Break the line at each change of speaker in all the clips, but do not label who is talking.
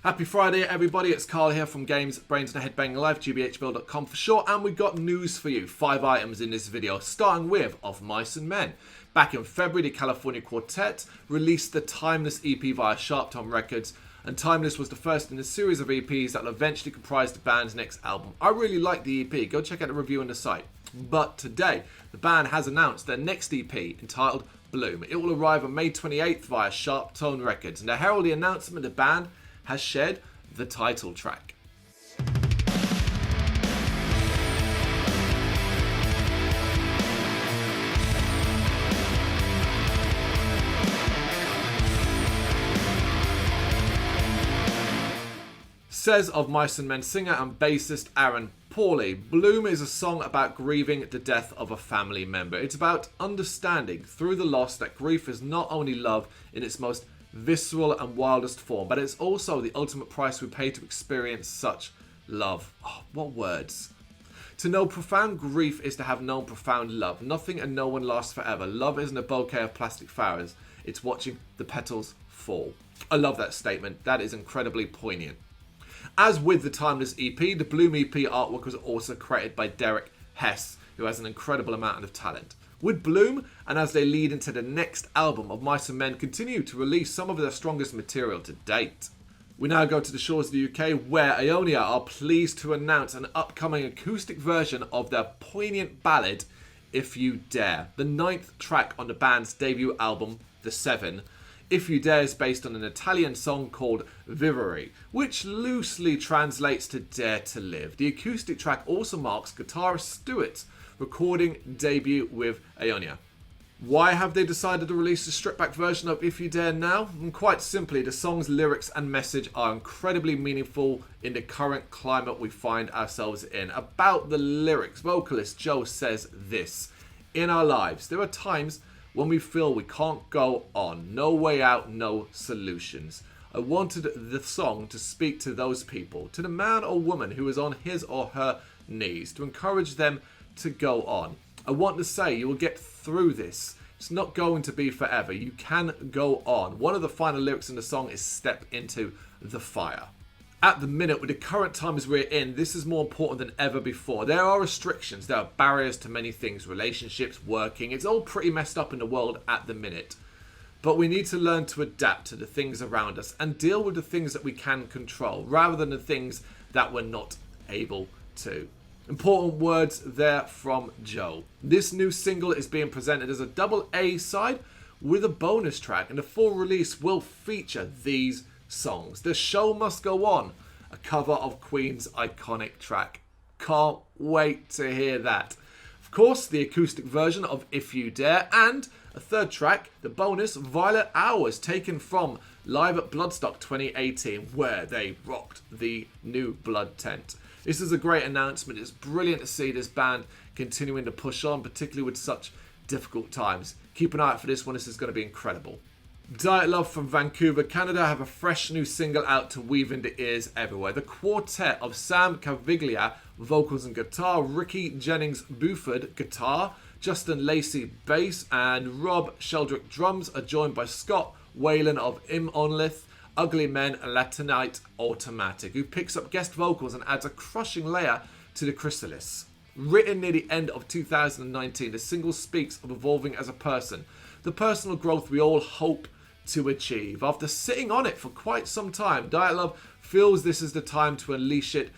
Happy Friday, everybody. It's Carl here from Brrraaains Head-Banging Life, gbhblofficial for short, and we've got news for you. 5 items in this video, starting with Of Mice and Men. Back in February, the California Quartet released the Timeless EP via Sharptone Records, and Timeless was the first in a series of EPs that will eventually comprise the band's next album. I really like the EP. Go check out the review on the site. But today, the band has announced their next EP, entitled Bloom. It will arrive on May 28th via Sharptone Records, and to herald the announcement, the band has shared the title track. Says Of Mice and Men singer and bassist Aaron Pauley, Bloom is a song about grieving the death of a family member. It's about understanding through the loss that grief is not only love in its most visceral and wildest form, but it's also the ultimate price we pay to experience such love. Oh, what words. To know profound grief is to have known profound love. Nothing and no one lasts forever. Love isn't a bouquet of plastic flowers. It's watching the petals fall. I love that statement. That is incredibly poignant. As with the Timeless EP, the Bloom EP artwork was also created by Derek Hess, who has an incredible amount of talent. With Bloom, and as they lead into the next album, Of Mice and Men continue to release some of their strongest material to date. We now go to the shores of the UK, where Aonia are pleased to announce an upcoming acoustic version of their poignant ballad, If You Dare, the 9th track on the band's debut album, The Seven. If You Dare is based on an Italian song called Vivere, which loosely translates to Dare to Live. The acoustic track also marks guitarist Stewart's recording debut with Aonia. Why have they decided to release a stripped-back version of If You Dare now? And quite simply, the song's lyrics and message are incredibly meaningful in the current climate we find ourselves in. About the lyrics, vocalist Joe says this: "In our lives, there are times when we feel we can't go on, no way out, no solutions. I wanted the song to speak to those people, to the man or woman who is on his or her knees, to encourage them to go on. I want to say you will get through this. It's not going to be forever. You can go on." One of the final lyrics in the song is "Step into the fire." At the minute, with the current times we're in, this is more important than ever before. There are restrictions, there are barriers to many things, relationships, working. It's all pretty messed up in the world at the minute. But we need to learn to adapt to the things around us and deal with the things that we can control, rather than the things that we're not able to. Important words there from Joe. This new single is being presented as a double A side with a bonus track, and the full release will feature these songs: The Show Must Go On, a cover of Queen's iconic track. Can't wait to hear that. Of course, the acoustic version of If You Dare, and a third track, the bonus Violet Hours, taken from Live at Bloodstock 2018, where they rocked the new Blood tent. This is a great announcement. It's brilliant to see this band continuing to push on, particularly with such difficult times. Keep an eye out for this one. This is going to be incredible. Dyatlove from Vancouver, Canada have a fresh new single out to weave into ears everywhere. The quartet of Sam Caviglia, vocals and guitar, Ricky Jennings-Buford, guitar, Justin Lacey, bass, and Rob Sheldrick, drums, are joined by Scott Whalen of Im Onlith, Ugly Men, and Latinite Automatic, who picks up guest vocals and adds a crushing layer to the chrysalis. Written near the end of 2019, the single speaks of evolving as a person, the personal growth we all hope to achieve. After sitting on it for quite some time, Dyatlove feels this is the time to unleash it,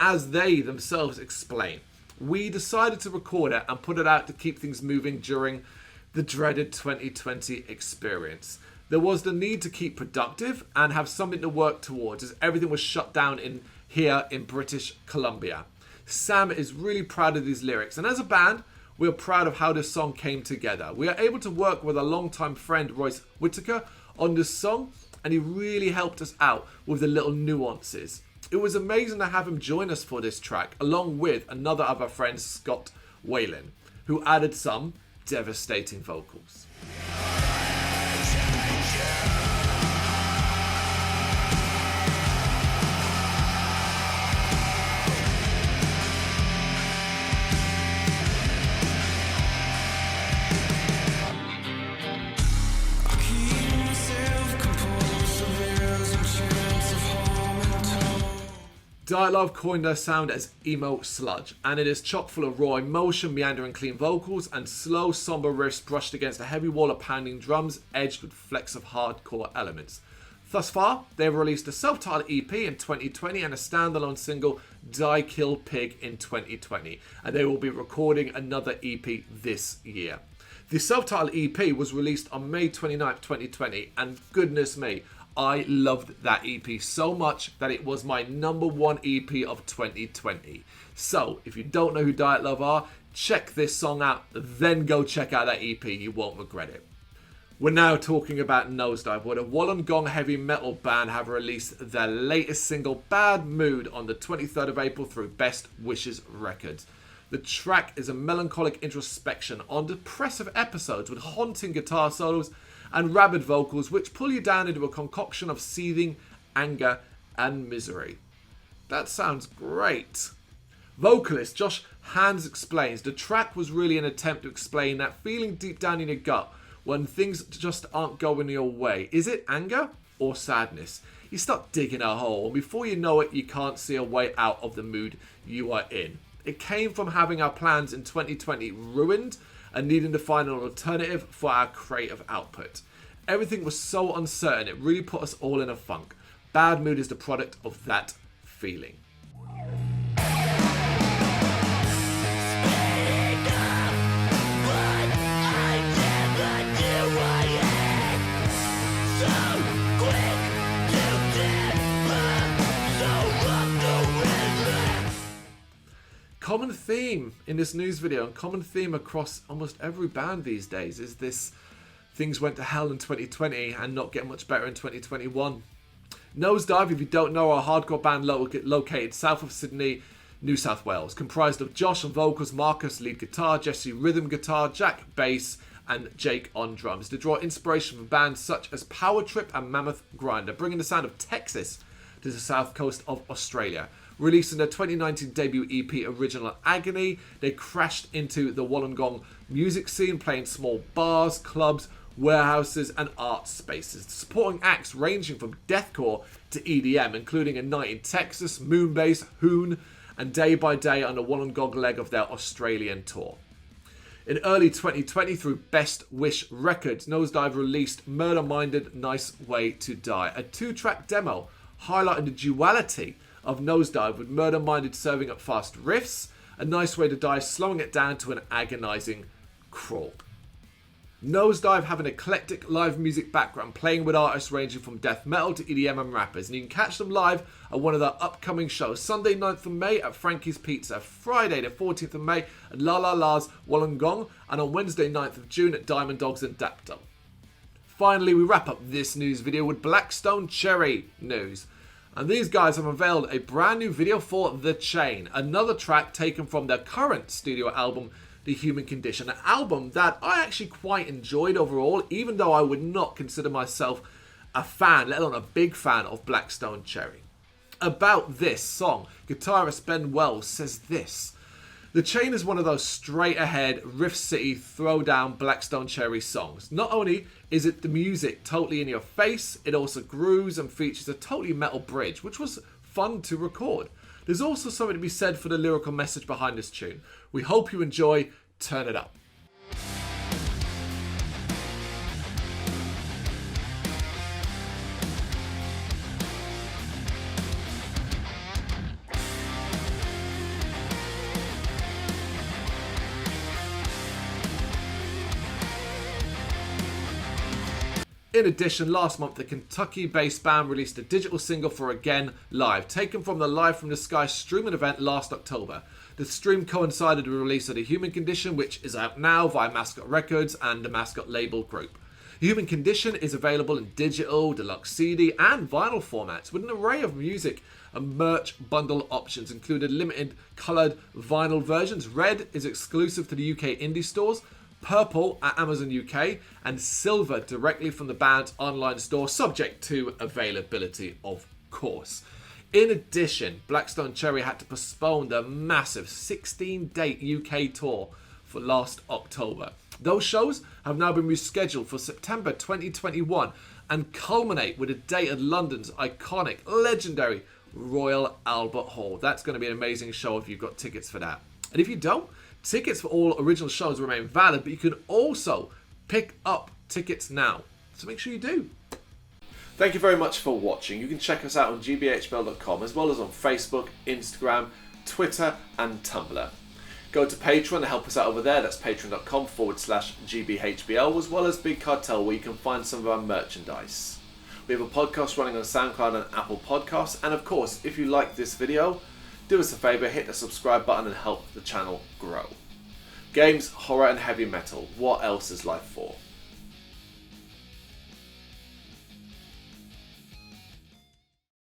as they themselves explain. We decided to record it and put it out to keep things moving during the dreaded 2020 experience. There was the need to keep productive and have something to work towards, as everything was shut down here in British Columbia. Sam is really proud of these lyrics, and as a band, we are proud of how this song came together. We are able to work with a longtime friend, Royce Whitaker, on this song, and he really helped us out with the little nuances. It was amazing to have him join us for this track, along with another of our friends, Scott Whalen, who added some devastating vocals.
Keep myself composed, so there's a chance of hope.
Dyatlove coined their sound as emo sludge, and it is chock full of raw emotion, meandering clean vocals, and slow, somber riffs brushed against a heavy wall of pounding drums, edged with flecks of hardcore elements. Thus far, they've released a self-titled EP in 2020 and a standalone single, Die Kill Pig, in 2020, and they will be recording another EP this year. The self-titled EP was released on May 29th, 2020, and goodness me, I loved that EP so much that it was my number one EP of 2020. So, if you don't know who Dyatlove are, check this song out, then go check out that EP, you won't regret it. We're now talking about Nosedive, where the Wollongong heavy metal band have released their latest single, Bad Mood, on the 23rd of April through Best Wishes Records. The track is a melancholic introspection on depressive episodes with haunting guitar solos and rabid vocals which pull you down into a concoction of seething anger and misery. That sounds great. Vocalist Josh Hands explains the track was really an attempt to explain that feeling deep down in your gut when things just aren't going your way. Is it anger or sadness? You start digging a hole, and before you know it, you can't see a way out of the mood you are in. It came from having our plans in 2020 ruined and needing to find an alternative for our creative output. Everything was so uncertain, it really put us all in a funk. Bad Mood is the product of that feeling. Common theme in this news video, and common theme across almost every band these days, is this: things went to hell in 2020 and not get much better in 2021. Nosedive, if you don't know, are a hardcore band located south of Sydney, New South Wales, comprised of Josh on vocals, Marcus lead guitar, Jesse rhythm guitar, Jack bass, and Jake on drums. They draw inspiration from bands such as Power Trip and Mammoth Grinder, bringing the sound of Texas to the south coast of Australia. Releasing their 2019 debut EP, Original Agony, they crashed into the Wollongong music scene, playing small bars, clubs, warehouses, and art spaces. Supporting acts ranging from deathcore to EDM, including a night in Texas, Moonbase, Hoon, and Day by Day on the Wollongong leg of their Australian tour. In early 2020, through Best Wish Records, Nosedive released Murder Minded, Nice Way to Die, a 2-track demo highlighting the duality of Nosedive, with Murder Minded serving up fast riffs, A Nice Way to Die slowing it down to an agonising crawl. Nosedive have an eclectic live music background, playing with artists ranging from death metal to EDM and rappers, and you can catch them live at one of their upcoming shows, Sunday 9th of May at Frankie's Pizza, Friday the 14th of May at La La La's Wollongong, and on Wednesday 9th of June at Diamond Dogs and Daptom. Finally, we wrap up this news video with Blackstone Cherry news. And these guys have unveiled a brand new video for The Chain, another track taken from their current studio album, The Human Condition, an album that I actually quite enjoyed overall, even though I would not consider myself a fan, let alone a big fan, of Blackstone Cherry. About this song, guitarist Ben Wells says this: The Chain is one of those straight-ahead, Riff City, throw-down Blackstone Cherry songs. Not only is it the music totally in your face, it also grooves and features a totally metal bridge, which was fun to record. There's also something to be said for the lyrical message behind this tune. We hope you enjoy. Turn it up. In addition, last month the Kentucky-based band released a digital single for Again Live, taken from the Live from the Sky streaming event last October. The stream coincided with the release of The Human Condition, which is out now via Mascot Records and the Mascot label group. The Human Condition is available in digital, deluxe CD and vinyl formats, with an array of music and merch bundle options, including limited coloured vinyl versions. Red is exclusive to the UK indie stores, purple at Amazon UK, and silver directly from the band's online store, subject to availability, of course. In addition, Blackstone Cherry had to postpone their massive 16-date UK tour for last October. Those shows have now been rescheduled for September 2021 and culminate with a date at London's iconic, legendary Royal Albert Hall. That's going to be an amazing show if you've got tickets for that. And if you don't, tickets for all original shows remain valid, but you can also pick up tickets now. So make sure you do. Thank you very much for watching. You can check us out on gbhbl.com as well as on Facebook, Instagram, Twitter and Tumblr. Go to Patreon to help us out over there. That's patreon.com/gbhbl, as well as Big Cartel, where you can find some of our merchandise. We have a podcast running on SoundCloud and Apple Podcasts. And of course, if you like this video, do us a favour, hit the subscribe button and help the channel grow. Games, horror and heavy metal. What else is life for?